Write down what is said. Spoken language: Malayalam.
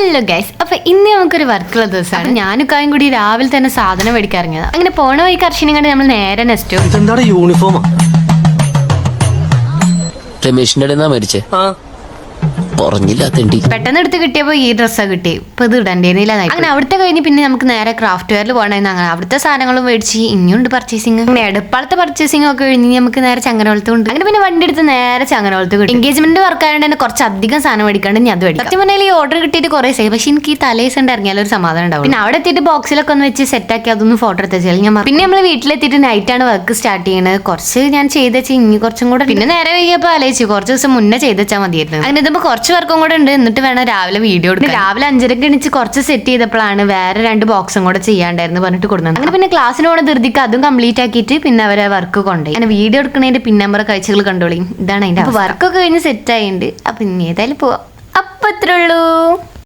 ഹലോ ഗൈസ്, അപ്പൊ ഇന്ന് നമുക്കൊരു വർക്കുള്ള ദിവസമാണ്. ഞാനും കായും കൂടി രാവിലെ തന്നെ സാധനം മേടിക്കാൻ ഇറങ്ങിയത്. അങ്ങനെ പോണ വഴി കർഷനെ കണ്ട് നമ്മൾ നേരെ നെസ്റ്റോ യൂണിഫോമാ രമേശിന്റെ മേടിച്ചേ പെട്ടെന്ന് എടുത്ത് കിട്ടിയപ്പോ ഈ ഡ്രസ്സാ കിട്ടി. ഇപ്പൊ ഇത് ഇടണ്ടേന്നില്ല. അങ്ങനെ അവിടുത്തെ കഴിഞ്ഞ് പിന്നെ നമുക്ക് നേരെ ക്രാഫ്റ്റ് വെയറിൽ പോകണമെന്ന്. അങ്ങനെ അവിടുത്തെ സാധനങ്ങളും മേടിച്ച് ഇനിയുണ്ട് പർച്ചേസിങ്. അങ്ങനെ എടപ്പാളത്തെ പർച്ചേസിംഗ് ഒക്കെ കഴിഞ്ഞ് നമുക്ക് നേരെ ചങ്ങനകുളത്ത് ഉണ്ട്. അങ്ങനെ പിന്നെ വണ്ടി എടുത്ത് നേരെ ചങ്ങനകുളത്ത് കിട്ടും. എൻഗേജ്മെന്റ് വർക്ക് ആയതുകൊണ്ട് തന്നെ കുറച്ച് അധികം സാധനം മേടിക്കാണ്ട് ഞാൻ അത് മേടിക്കും. സത്യം പറഞ്ഞാൽ ഈ ഓർഡർ കിട്ടിയിട്ട് കുറേ സേവ്. പക്ഷെ എനിക്ക് ഈ തലേസണ്ട് ഇറങ്ങിയാലും ഒരു സമാധാനം ഉണ്ടാവും. പിന്നെ അവിടെ എത്തിയിട്ട് ബോക്സിലൊക്കെ ഒന്ന് വെച്ച് സെറ്റാക്കി അതൊന്ന് ഫോട്ടോ എടുത്താൽ ഞാൻ പിന്നെ നമ്മൾ വീട്ടിലെത്തിയിട്ട് നൈറ്റാണ് വർക്ക് സ്റ്റാർട്ട് ചെയ്യുന്നത്. കുറച്ച് ഞാൻ ചെയ്ത് വെച്ച് ഇനി കുറച്ചും കൂടെ പിന്നെ നേരെ വൈകിയപ്പോൾ ആലോചിച്ചു കുറച്ച് ദിവസം മുന്നേ ചെയ്ത് വെച്ചാൽ മതിയായിരുന്നു. അങ്ങനെ ഇതുമ്പോൾ കുറച്ച് വർക്കും കൂടെ ഉണ്ട്. എന്നിട്ട് വേണം രാവിലെ വീഡിയോ എടുക്കാൻ. രാവിലെ 5:30 എണിച്ച് കുറച്ച് സെറ്റ് ചെയ്തപ്പോഴാണ് വേറെ 2 ബോക്സും കൂടെ ചെയ്യാണ്ടായിരുന്നു പറഞ്ഞിട്ട് കൊടുക്കുന്നത്. അങ്ങനെ പിന്നെ ക്ലാസ്സിന് പോണ ധൃതിക്ക് അതും കംപ്ലീറ്റ് ആക്കിയിട്ട് പിന്നെ അവരെ വർക്ക് കൊണ്ടുപോയി. അങ്ങനെ വീഡിയോ എടുക്കുന്നതിന്റെ പിന്നമ്പറ കാഴ്ചകൾ കണ്ടോളി. ഇതാണ് അതിന്റെ വർക്കൊക്കെ കഴിഞ്ഞ് സെറ്റ് ആയിട്ടുണ്ട്. അപ്പൊ ഇനി ഏതായാലും പോവാം. അപ്പൊ അത്രേ ഉള്ളൂ.